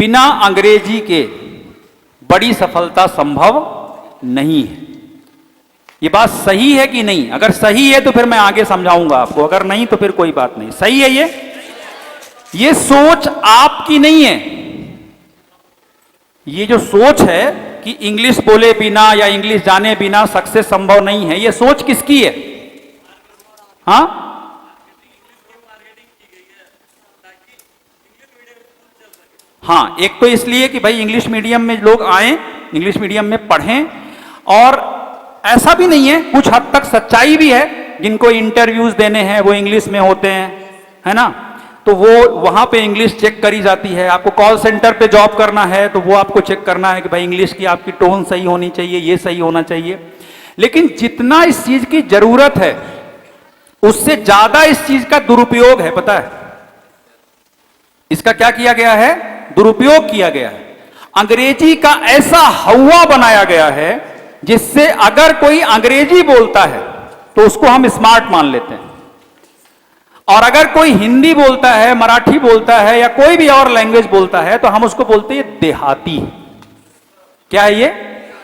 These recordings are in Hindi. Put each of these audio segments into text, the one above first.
बिना अंग्रेजी के बड़ी सफलता संभव नहीं है। ये बात सही है कि नहीं? अगर सही है तो फिर मैं आगे समझाऊंगा आपको, अगर नहीं तो फिर कोई बात नहीं। सही है ये सोच आपकी नहीं है। ये जो सोच है कि इंग्लिश बोले बिना या इंग्लिश जाने बिना सक्सेस संभव नहीं है, ये सोच किसकी है? हाँ, हाँ, एक तो इसलिए कि भाई इंग्लिश मीडियम में लोग आए, इंग्लिश मीडियम में पढ़ें, और ऐसा भी नहीं है, कुछ हद तक सच्चाई भी है, जिनको इंटरव्यूज देने हैं वो इंग्लिश में होते हैं, है ना, तो वो वहां पे इंग्लिश चेक करी जाती है। आपको कॉल सेंटर पे जॉब करना है तो वो आपको चेक करना है कि भाई इंग्लिश की आपकी टोन सही होनी चाहिए, ये सही होना चाहिए। लेकिन जितना इस चीज की जरूरत है उससे ज्यादा इस चीज का दुरुपयोग है, पता है? इसका क्या किया गया है? दुरुपयोग किया गया है। अंग्रेजी का ऐसा हवा बनाया गया है जिससे अगर कोई अंग्रेजी बोलता है तो उसको हम स्मार्ट मान लेते हैं, और अगर कोई हिंदी बोलता है, मराठी बोलता है या कोई भी और लैंग्वेज बोलता है तो हम उसको बोलते हैं देहाती। क्या है ये?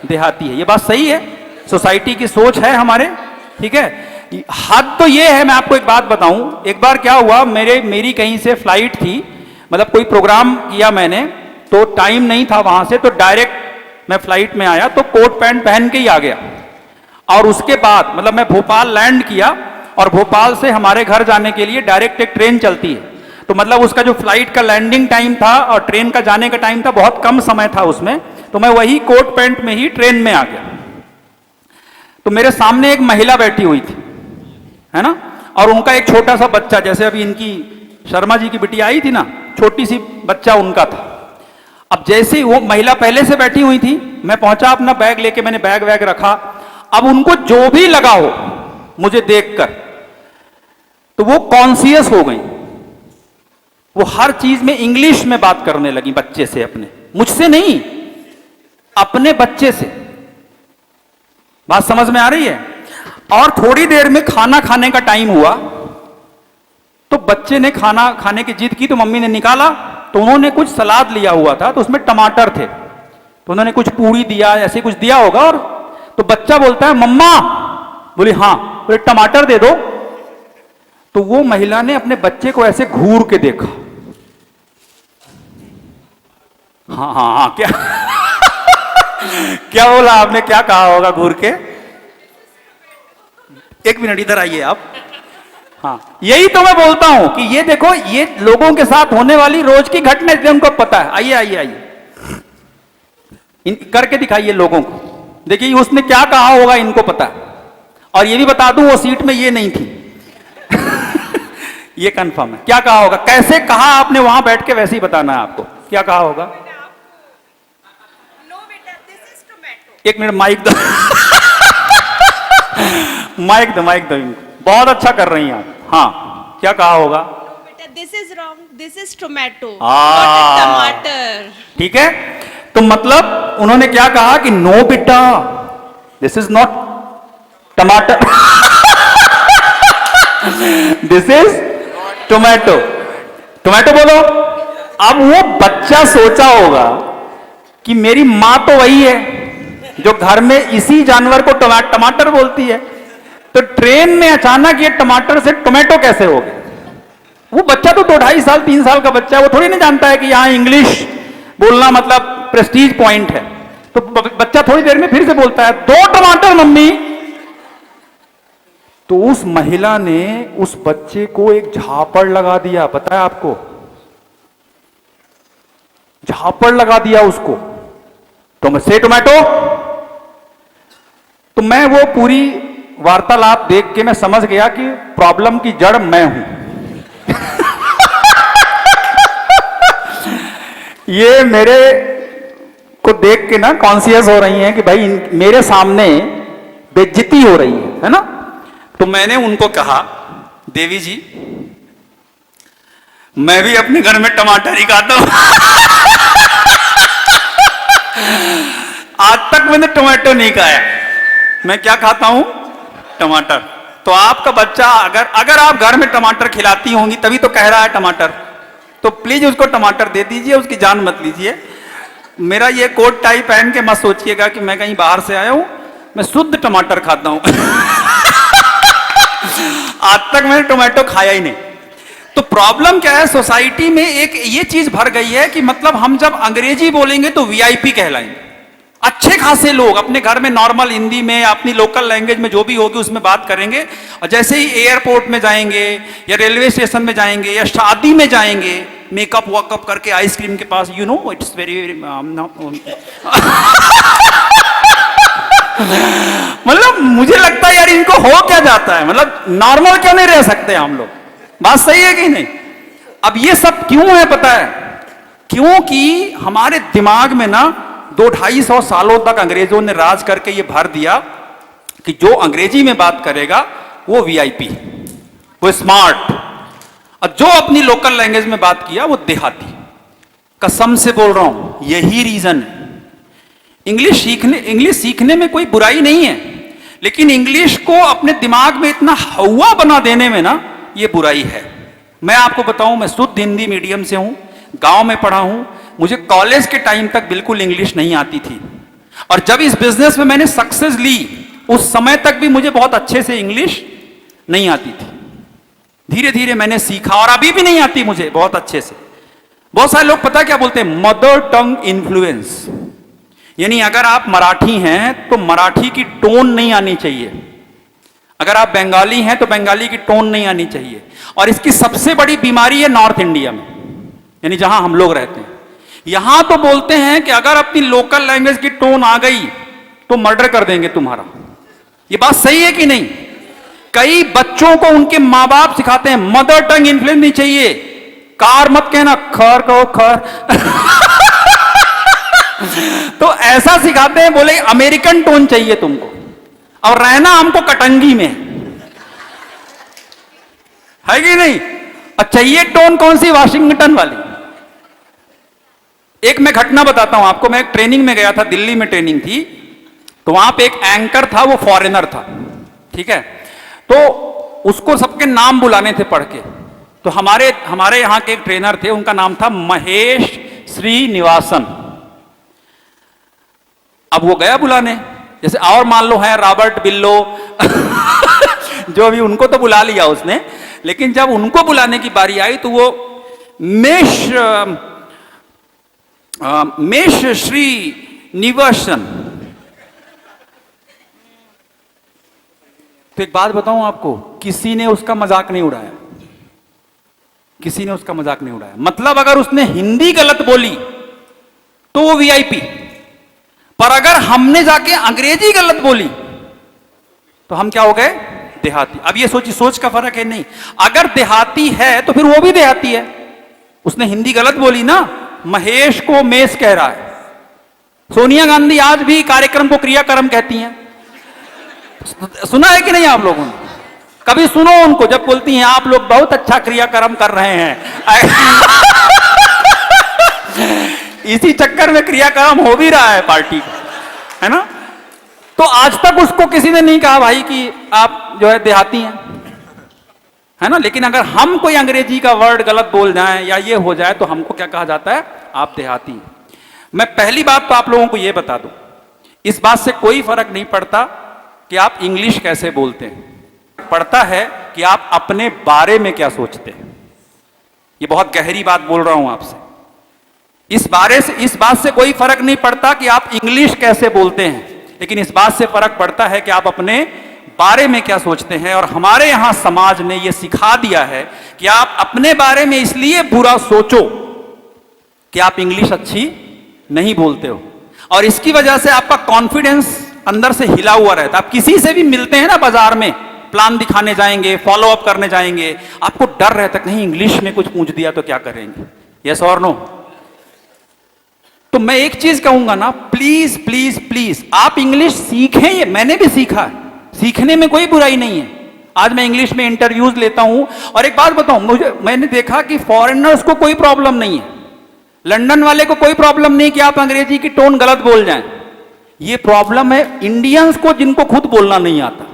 देहाती है। ये बात सही है, सोसाइटी की सोच है हमारे, ठीक है। हद तो ये है, मैं आपको एक बात बताऊं, एक बार क्या हुआ, मेरी कहीं से फ्लाइट थी, मतलब कोई प्रोग्राम किया मैंने, तो टाइम नहीं था वहां से, तो डायरेक्ट मैं फ्लाइट में आया, तो कोट पैंट पहन के ही आ गया। और उसके बाद मतलब मैं भोपाल लैंड किया, और भोपाल से हमारे घर जाने के लिए डायरेक्ट एक ट्रेन चलती है, तो मतलब उसका जो फ्लाइट का लैंडिंग टाइम था और ट्रेन का जाने का टाइम था, बहुत कम समय था उसमें, तो मैं वही कोट पैंट में ही ट्रेन में आ गया। तो मेरे सामने एक महिला बैठी हुई थी, है ना, और उनका एक छोटा सा बच्चा, जैसे अभी इनकी शर्मा जी की बिटिया आई थी ना, छोटी सी बच्चा उनका था। अब जैसे ही वो महिला पहले से बैठी हुई थी, मैं पहुंचा अपना बैग लेके, मैंने बैग वैग रखा। अब उनको जो भी लगा हो मुझे देखकर, तो वो कॉन्शियस हो गई, वो हर चीज में इंग्लिश में बात करने लगी बच्चे से, अपने, मुझसे नहीं, अपने बच्चे से। बात समझ में आ रही है? और थोड़ी देर में खाना खाने का टाइम हुआ, तो बच्चे ने खाना खाने की जिद की, तो मम्मी ने निकाला, तो उन्होंने कुछ सलाद लिया हुआ था, तो उसमें टमाटर थे, तो उन्होंने कुछ पूरी दिया, ऐसे कुछ दिया होगा, और तो बच्चा बोलता है मम्मा, बोली हाँ, बोले टमाटर दे दो। तो वो महिला ने अपने बच्चे को ऐसे घूर के देखा, हाँ हाँ हाँ, क्या क्या बोला आपने? क्या कहा होगा घूर के? एक मिनट इधर आइए आप। हाँ, यही तो मैं बोलता हूं कि ये देखो, ये लोगों के साथ होने वाली रोज की घटना, इसलिए उनको पता है। आइए आइए आइए, करके दिखाइए लोगों को, देखिए उसने क्या कहा होगा, इनको पता है। और ये भी बता दूं, वो सीट में ये नहीं थी ये कंफर्म है। क्या कहा होगा, कैसे कहा आपने वहां बैठ के, वैसे ही बताना है आपको, क्या कहा होगा? एक मिनट माइक दो माइक दो, बहुत अच्छा कर रही हैं आप। हाँ, क्या कहा होगा? This is wrong, this is tomato, टमाटर। ठीक है, तो मतलब उन्होंने क्या कहा कि नो बेटा, दिस इज नॉट टमाटर दिस इज टोमेटो। टोमेटो बोलो। अब वो बच्चा सोचा होगा कि मेरी मां तो वही है जो घर में इसी जानवर को टमाटर बोलती है, तो ट्रेन में अचानक ये टमाटर से टोमेटो कैसे हो गए? वो बच्चा तो 2-2.5 साल 3 साल का बच्चा है, वो थोड़ी नहीं जानता है कि यहां इंग्लिश बोलना मतलब प्रेस्टीज पॉइंट है। तो बच्चा थोड़ी देर में फिर से बोलता है 2 टमाटर मम्मी। तो उस महिला ने उस बच्चे को एक झापड़ लगा दिया, पता है आपको? झापड़ लगा दिया उसको, तो से टोमेटो। तो मैं वो पूरी वार्तालाप देख के मैं समझ गया कि प्रॉब्लम की जड़ मैं हूं ये मेरे को देख के ना कॉन्शियस हो रही हैं कि भाई मेरे सामने बेइज्जती हो रही है ना। तो मैंने उनको कहा, देवी जी मैं भी अपने घर में टमाटर ही खाता हूं आज तक मैंने टोमेटो नहीं खाया, मैं क्या खाता हूं? टमाटर। तो आपका बच्चा अगर आप घर में टमाटर खिलाती होंगी तभी तो कह रहा है टमाटर, तो प्लीज उसको टमाटर दे दीजिए, उसकी जान मत लीजिए। मेरा ये कोट टाई पहन के मत सोचिएगा कि मैं कहीं बाहर से आया हूं, मैं शुद्ध टमाटर खाता हूं। आज तक मैंने टोमेटो खाया ही नहीं। तो प्रॉब्लम क्या है, सोसाइटी में एक ये चीज भर गई है कि मतलब हम जब अंग्रेजी बोलेंगे तो वीआईपी कहलाएंगे। अच्छे खासे लोग अपने घर में नॉर्मल हिंदी में अपनी लोकल लैंग्वेज में जो भी होगी उसमें बात करेंगे, और जैसे ही एयरपोर्ट में जाएंगे या रेलवे स्टेशन में जाएंगे या शादी में जाएंगे, मेकअप वॉकअप करके आइसक्रीम के पास, यू नो इट्स वेरी मतलब मुझे लगता है यार इनको हो क्या जाता है, मतलब नॉर्मल क्यों नहीं रह सकते हम लोग? बात सही है कि नहीं? अब ये सब क्यों है पता है? क्योंकि हमारे दिमाग में ना 200-250 सालों तक अंग्रेजों ने राज करके ये भर दिया कि जो अंग्रेजी में बात करेगा वो वीआईपी, वो स्मार्ट, और जो अपनी लोकल लैंग्वेज में बात किया वो देहाती। कसम से बोल रहा हूं, यही रीजन है। इंग्लिश सीखने में कोई बुराई नहीं है, लेकिन इंग्लिश को अपने दिमाग में इतना हवा बना देने में ना ये बुराई है। मैं आपको बताऊं, मैं शुद्ध हिंदी मीडियम से हूं, गांव में पढ़ा हूं, मुझे कॉलेज के टाइम तक बिल्कुल इंग्लिश नहीं आती थी, और जब इस बिजनेस में मैंने सक्सेस ली उस समय तक भी मुझे बहुत अच्छे से इंग्लिश नहीं आती थी। धीरे धीरे मैंने सीखा, और अभी भी नहीं आती मुझे बहुत अच्छे से। बहुत सारे लोग पता क्या बोलते हैं, मदर टंग इन्फ्लुएंस, यानी अगर आप मराठी हैं तो मराठी की टोन नहीं आनी चाहिए, अगर आप बंगाली हैं तो बंगाली की टोन नहीं आनी चाहिए। और इसकी सबसे बड़ी बीमारी है नॉर्थ इंडिया में, यानी जहां हम लोग रहते हैं। यहां तो बोलते हैं कि अगर अपनी लोकल लैंग्वेज की टोन आ गई तो मर्डर कर देंगे तुम्हारा। ये बात सही है कि नहीं? कई बच्चों को उनके मां बाप सिखाते हैं मदर टंग इन्फ्लुएंस नहीं चाहिए, कार मत कहना, खर कहो खर। तो ऐसा सिखाते हैं, बोले अमेरिकन टोन चाहिए तुमको, और रहना हमको कटंगी में, है कि नहीं? और चाहिए टोन कौन सी? वाशिंगटन वाली। एक मैं घटना बताता हूं आपको। मैं एक ट्रेनिंग में गया था, दिल्ली में ट्रेनिंग थी, तो वहां पे एक एंकर था, वो फॉरेनर था, ठीक है? तो उसको सबके नाम बुलाने थे पढ़ के। तो हमारे यहां के एक ट्रेनर थे, उनका नाम था महेश श्रीनिवासन। अब वो गया बुलाने, जैसे और मान लो है रॉबर्ट बिल्लो जो भी, उनको तो बुला लिया उसने, लेकिन जब उनको बुलाने की बारी आई तो वो मेष श्री निवासन। तो एक बात बताऊं आपको, किसी ने उसका मजाक नहीं उड़ाया, किसी ने उसका मजाक नहीं उड़ाया। मतलब अगर उसने हिंदी गलत बोली तो वो वीआईपी, पर अगर हमने जाके अंग्रेजी गलत बोली तो हम क्या हो गए? देहाती। अब ये सोच का फर्क है। नहीं, अगर देहाती है तो फिर वो भी देहाती है। उसने हिंदी गलत बोली ना, महेश को मेष कह रहा है। सोनिया गांधी आज भी कार्यक्रम को क्रियाक्रम कहती हैं, सुना है कि नहीं आप लोगों ने? कभी सुनो उनको जब बोलती हैं आप लोग बहुत अच्छा क्रियाक्रम कर रहे हैं। इसी चक्कर में क्रियाक्रम हो भी रहा है पार्टी का, है ना? तो आज तक उसको किसी ने नहीं कहा भाई कि आप जो है देहाती हैं, है ना? लेकिन अगर हम कोई अंग्रेजी का वर्ड गलत बोल जाएं या ये हो जाए तो हमको क्या कहा जाता है? आप देहाती हैं। मैं पहली बात तो आप लोगों को ये बता दूं, इस बात से कोई फर्क नहीं पड़ता कि आप इंग्लिश कैसे बोलते हैं, पड़ता है कि आप अपने बारे में क्या सोचते हैं। ये बहुत गहरी बात बोल रहा हूं आपसे। इस बात से कोई फर्क नहीं पड़ता कि आप इंग्लिश कैसे बोलते हैं, लेकिन इस बात से फर्क पड़ता है कि आप अपने बारे में क्या सोचते हैं। और हमारे यहां समाज ने यह सिखा दिया है कि आप अपने बारे में इसलिए बुरा सोचो कि आप इंग्लिश अच्छी नहीं बोलते हो, और इसकी वजह से आपका कॉन्फिडेंस अंदर से हिला हुआ रहता है। आप किसी से भी मिलते हैं ना बाजार में, प्लान दिखाने जाएंगे, फॉलो अप करने जाएंगे, आपको डर रहता है कहीं इंग्लिश में कुछ पूछ दिया तो क्या करेंगे? यस और नो? तो मैं एक चीज कहूंगा ना, प्लीज प्लीज प्लीज आप इंग्लिश सीखें। ये मैंने भी सीखा है, सीखने में कोई बुराई नहीं है। आज मैं इंग्लिश में इंटरव्यूज लेता हूं, और एक बात बताऊं, मैंने देखा कि फॉरेनर्स को कोई प्रॉब्लम नहीं है, लंदन वाले को कोई प्रॉब्लम नहीं कि आप अंग्रेजी की टोन गलत बोल जाएं। ये प्रॉब्लम है इंडियंस को, जिनको खुद बोलना नहीं आता।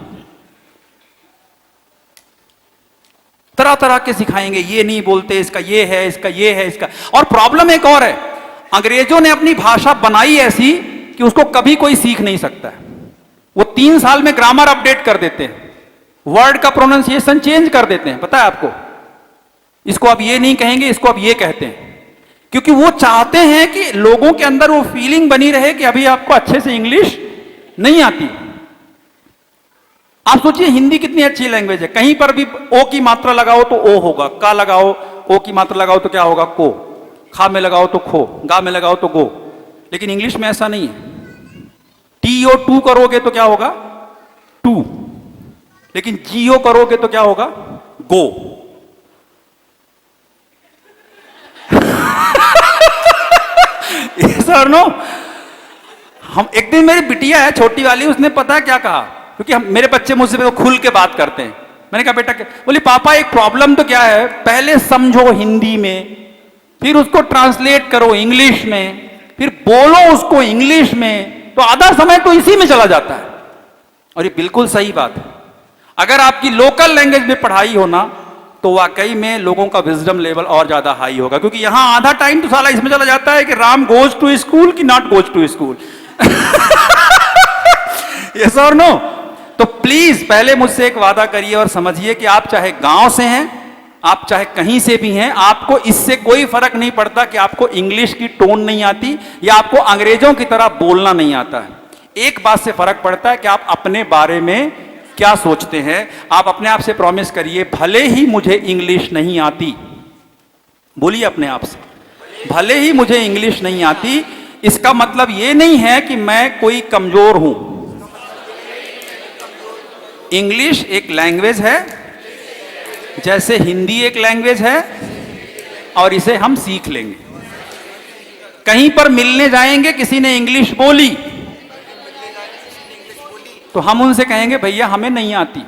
तरह तरह के सिखाएंगे, ये नहीं बोलते, इसका ये है, इसका ये है, इसका। और प्रॉब्लम एक और है, अंग्रेजों ने अपनी भाषा बनाई ऐसी कि उसको कभी कोई सीख नहीं सकता है। वो 3 साल में ग्रामर अपडेट कर देते हैं, वर्ड का प्रोनाउंसिएशन चेंज कर देते हैं, पता है आपको। इसको अब ये नहीं कहेंगे, इसको अब ये कहते हैं, क्योंकि वो चाहते हैं कि लोगों के अंदर वो फीलिंग बनी रहे कि अभी आपको अच्छे से इंग्लिश नहीं आती। आप सोचिए हिंदी कितनी अच्छी लैंग्वेज है, कहीं पर भी ओ की मात्रा लगाओ तो ओ होगा, का लगाओ, ओ की मात्रा लगाओ तो क्या होगा, को, खा में लगाओ तो खो, गा में लगाओ तो गो। लेकिन इंग्लिश में ऐसा नहीं है। टीओ टू करोगे तो क्या होगा, टू, लेकिन जीओ करोगे तो क्या होगा, गो। सर नो, हम एक दिन, मेरी बिटिया है छोटी वाली, उसने पता है क्या कहा, क्योंकि मेरे बच्चे मुझसे तो खुल के बात करते हैं। मैंने कहा बेटा क्या, बोली पापा एक प्रॉब्लम तो क्या है, पहले समझो हिंदी में, फिर उसको ट्रांसलेट करो इंग्लिश में, फिर बोलो उसको इंग्लिश में, तो आधा समय तो इसी में चला जाता है। और ये बिल्कुल सही बात है। अगर आपकी लोकल लैंग्वेज में पढ़ाई हो ना, तो वाकई में लोगों का विजडम लेवल और ज्यादा हाई होगा, क्योंकि यहां आधा टाइम तो साला इसमें चला जाता है कि राम गोज टू स्कूल कि not goes to school. Yes और नो? तो प्लीज पहले मुझसे एक वादा करिए और समझिए कि आप चाहे गांव से हैं, आप चाहे कहीं से भी हैं, आपको इससे कोई फर्क नहीं पड़ता कि आपको इंग्लिश की टोन नहीं आती या आपको अंग्रेजों की तरह बोलना नहीं आता है। एक बात से फर्क पड़ता है कि आप अपने बारे में क्या सोचते हैं। आप अपने आप से प्रॉमिस करिए, भले ही मुझे इंग्लिश नहीं आती, बोलिए अपने आप से, भले ही मुझे इंग्लिश नहीं आती, इसका मतलब यह नहीं है कि मैं कोई कमजोर हूं। इंग्लिश एक लैंग्वेज है, जैसे हिंदी एक लैंग्वेज है, और इसे हम सीख लेंगे। कहीं पर मिलने जाएंगे, किसी ने इंग्लिश बोली तो हम उनसे कहेंगे भैया हमें नहीं आती,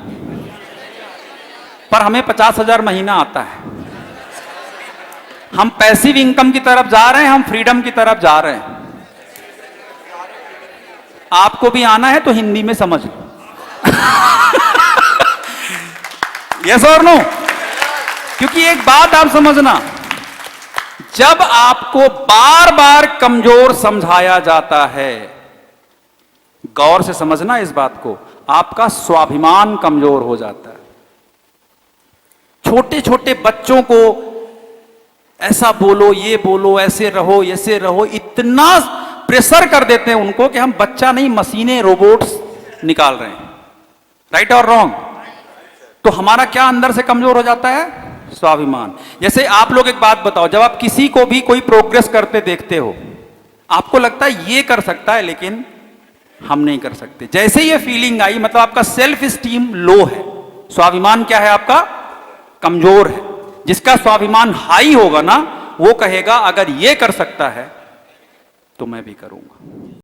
पर हमें 50,000 महीना आता है। हम पैसिव इनकम की तरफ जा रहे हैं, हम फ्रीडम की तरफ जा रहे हैं। आपको भी आना है तो हिंदी में समझ लो। यस और नो? क्योंकि एक बात आप समझना, जब आपको बार बार कमजोर समझाया जाता है, गौर से समझना इस बात को, आपका स्वाभिमान कमजोर हो जाता है। छोटे छोटे बच्चों को ऐसा बोलो, ये बोलो, ऐसे रहो, ऐसे रहो, इतना प्रेशर कर देते हैं उनको कि हम बच्चा नहीं मशीनें, रोबोट्स निकाल रहे हैं। राइट और रॉन्ग? तो हमारा क्या अंदर से कमजोर हो जाता है? स्वाभिमान। जैसे आप लोग एक बात बताओ, जब आप किसी को भी कोई प्रोग्रेस करते देखते हो, आपको लगता है ये कर सकता है लेकिन हम नहीं कर सकते। जैसे ये फीलिंग आई, मतलब आपका सेल्फ स्टीम लो है, स्वाभिमान क्या है आपका? कमजोर है। जिसका स्वाभिमान हाई होगा ना, वो कहेगा अगर ये कर सकता है तो मैं भी करूंगा।